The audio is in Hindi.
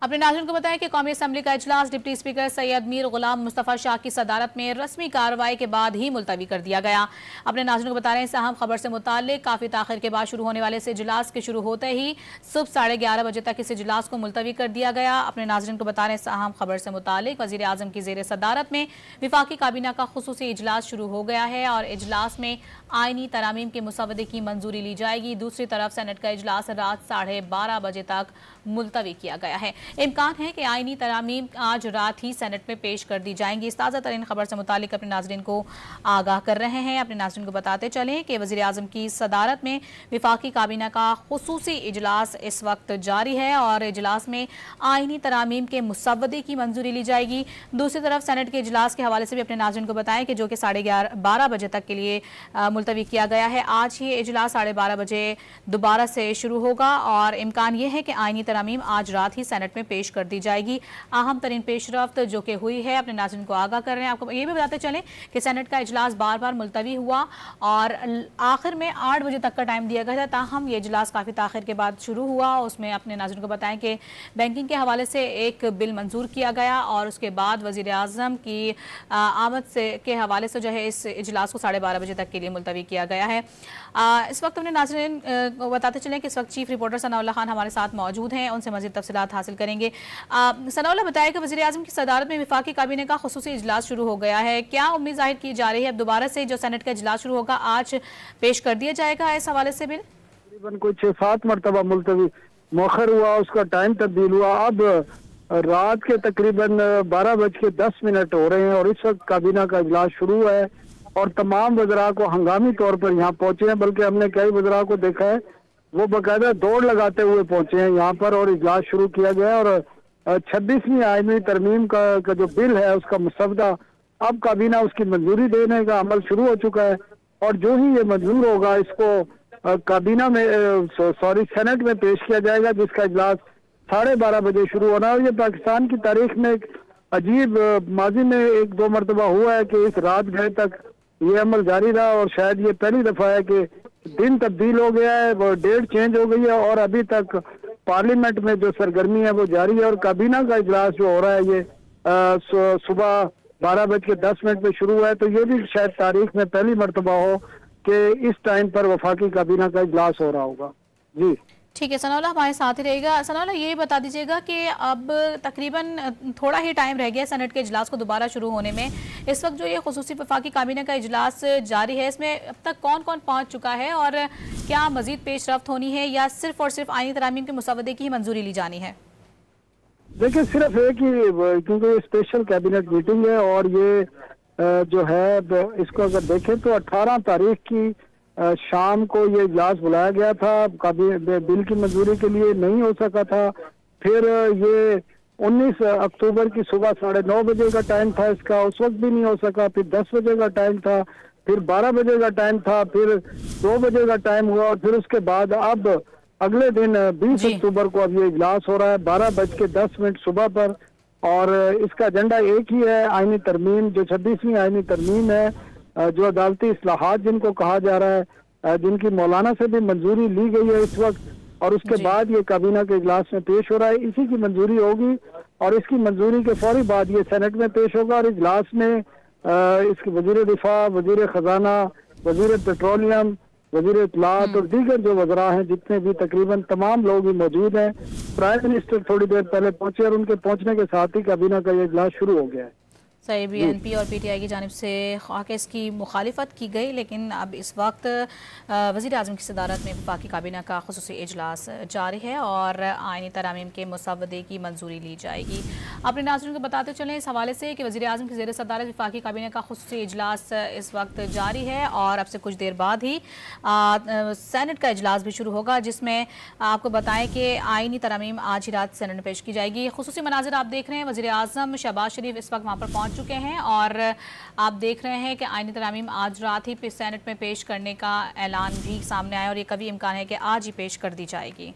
अपने नाज़रीन को बताएं कि कौमी असम्बली का इजलास डिप्टी स्पीकर सैयद मीर गुलाम मुस्तफ़ा शाह की सदारत में रस्मी कार्रवाई के बाद ही मुलतवी कर दिया गया। अपने नाज़रीन को बता रहे हैं इस अहम खबर से मुताल्लिक काफ़ी ताखिर के बाद शुरू होने वाले इस इजलास के शुरू होते ही सुबह 11:30 बजे तक इस इजलास को मुलतवी कर दिया गया। अपने नाज़रीन को बता रहे हैं इस अहम खबर से मुताल्लिक वज़ीर आज़म की ज़ेर सदारत में विफाकी काबीना का खुसूसी इजलास शुरू हो गया है और इजलास में आइनी तरामीम के मुसवदे की मंजूरी ली जाएगी। दूसरी तरफ सेनेट का इजलास रात 12:30 बजे तक मुलतवी किया गया है। इम्कान है कि आईनी तरामीम आज रात ही सेनेट में पेश कर दी जाएंगी। इस ताज़ा तरीन खबर से मुतालिक अपने नाज़रीन को आगाह कर रहे हैं। अपने नाज़रीन को बताते चलें कि वज़ीर आज़म की सदारत में विफाकी काबीना का खुसूसी इजलास इस वक्त जारी है और इजलास में आईनी तरामीम के मुसवदे की मंजूरी ली जाएगी। दूसरी तरफ सेनेट के इजलास के हवाले से भी अपने नाज़रीन को बताएं कि जो कि 12:30 बजे तक के लिए मुलतवी किया गया है। आज ही इजलास 12:30 बजे दोबारा से शुरू होगा और इम्कान यह है कि आईनी तरामीम आज रात ही सेनेट में पेश कर दी जाएगी। अहम तरीन पेशरफ्त जो कि हुई है अपने नाज़रीन को आगाह कर रहे हैं। आपको ये भी बताते चलें कि सेनेट का इजलास बार बार मुलतवी हुआ और आखिर में 8 बजे तक का टाइम दिया गया था, ताहम ये इजलास काफ़ी ताखिर के बाद शुरू हुआ। उसमें अपने नाज़रीन को बताएं कि बैंकिंग के हवाले से एक बिल मंजूर किया गया और उसके बाद वज़ीर आज़म की आमद से के हवाले से जो है इस इजलास को 12:30 बजे तक के लिए मुलतवी किया गया है। इस वक्त अपने नाज़रीन को बताते चलें कि इस वक्त चीफ रिपोर्टर सनाउल्लाह खान हमारे साथ मौजूद हैं, उनसे मज़ीद तफसीलात हासिल करेंगे। सनाउल्लाह बताया कि वज़ीर आज़म की सदारत में विफाकी काबीने का खुसूसी इजलास शुरू हो गया है। क्या उम्मीद जाहिर की जा रही है अब दोबारा से जो सेनेट का इजलास शुरू होगा आज पेश कर दिया जाएगा इस हवाले से बिल? तकरीबन कोई 6-7 मरतबा मुलतवी मौखर हुआ, उसका टाइम तब्दील हुआ। अब रात के तकरीबन 12:10 हो रहे हैं और इस वक्त काबीना का इजलास शुरू हुआ है और तमाम वज़रा को हंगामी तौर पर यहाँ पहुंचे हैं। बल्कि हमने कई वज़रा को देखा है वो बाकायदा दौड़ लगाते हुए पहुंचे हैं यहाँ पर और इजलास शुरू किया गया और 26वीं आईनी तरमीम का जो बिल है उसका मसवदा अब काबीना उसकी मंजूरी देने का अमल शुरू हो चुका है और जो ही ये मंजूर होगा इसको काबीना में सेनेट में पेश किया जाएगा, जिसका इजलास 12:30 बजे शुरू होना है। और ये पाकिस्तान की तारीख में एक अजीब माजी में 1-2 मरतबा हुआ है कि इस रात गए तक ये अमल जारी रहा और शायद ये पहली दफा है कि दिन तब्दील हो गया है, वो डेट चेंज हो गई है और अभी तक पार्लियामेंट में जो सरगर्मी है वो जारी है और काबीना का इजलास जो हो रहा है ये सुबह 12:10 पे शुरू हुआ है। तो ये भी शायद तारीख में पहली मरतबा हो कि इस टाइम पर वफाकी काबीना का इजलास हो रहा होगा। जी ठीक है सनाउल्लाह, हमारे साथ ही रहेगा। सनाउल्लाह ये बता दीजिएगा कि अब तकरीबन थोड़ा ही टाइम रह गया सेनेट के इजलास को दोबारा शुरू होने में। इस वक्त जो ये खुसूसी वफाकी काबीना का इजलास जारी है इसमें अब तक कौन कौन पहुंच चुका है और क्या मजीद पेशरफ्त होनी है या सिर्फ और सिर्फ आईनी तरामीम के मुसवदे की ही मंजूरी ली जानी है? देखिए सिर्फ एक ही, क्योंकि ये स्पेशल कैबिनेट मीटिंग है और ये जो है इसको अगर देखें तो 18 तारीख की शाम को ये इजलास बुलाया गया था, बिल की मंजूरी के लिए नहीं हो सका था। फिर ये 19 अक्टूबर की सुबह 9:30 बजे का टाइम था इसका, उस वक्त भी नहीं हो सका। फिर 10 बजे का टाइम था, फिर 12 बजे का टाइम था, फिर 2 बजे का टाइम हुआ और फिर उसके बाद अब अगले दिन 20 अक्टूबर को अब ये इजलास हो रहा है 12:10 सुबह पर। और इसका एजेंडा एक ही है, आईनी तरमीम जो 26वीं आईनी तरमीम है, जो अदालती इस्लाहात जिनको कहा जा रहा है, जिनकी मौलाना से भी मंजूरी ली गई है इस वक्त और उसके बाद ये काबीना के इजलास में पेश हो रहा है। इसी की मंजूरी होगी और इसकी मंजूरी के फौरी बाद ये सेनेट में पेश होगा और इजलास में इसके वजीर दिफा, वजीर खजाना, वजीर पेट्रोलियम, वजीर इत्तलात और दीगर जो वज़रा हैं जितने भी तकरीबन तमाम लोग ही मौजूद हैं। प्राइम मिनिस्टर थोड़ी देर पहले पहुंचे और उनके पहुंचने के साथ ही काबीना का ये इजलास शुरू हो गया है। सही BNP और PTI की जानिब से खाके इसकी मुखालिफत की गई, लेकिन अब इस वक्त वज़ीर आज़म की सदारत में वफाकी काबीना का खुसूसी इजलास जारी है और आईनी तरामीम के मुसवदे की मंजूरी ली जाएगी। अपने नाज़रीन को बताते चलें इस हवाले से कि वज़ीर आज़म की ज़ेर सदारत वफाकी काबीना का खुसूसी इजलास इस वक्त जारी है और अब से कुछ देर बाद ही सेनेट का इजलास भी शुरू होगा, जिसमें आपको बताएं कि आईनी तरामीम आज ही रात सेनेट में पेश की जाएगी। खुसूसी मनाजिर आप देख रहे हैं, वज़ीर आज़म शहबाज शरीफ इस वक्त वहाँ पर पहुँच चुके हैं और आप देख रहे हैं कि आईनी तरामीम आज रात ही सेनेट में पेश करने का ऐलान भी सामने आया और ये कभी इम्कान है कि आज ही पेश कर दी जाएगी।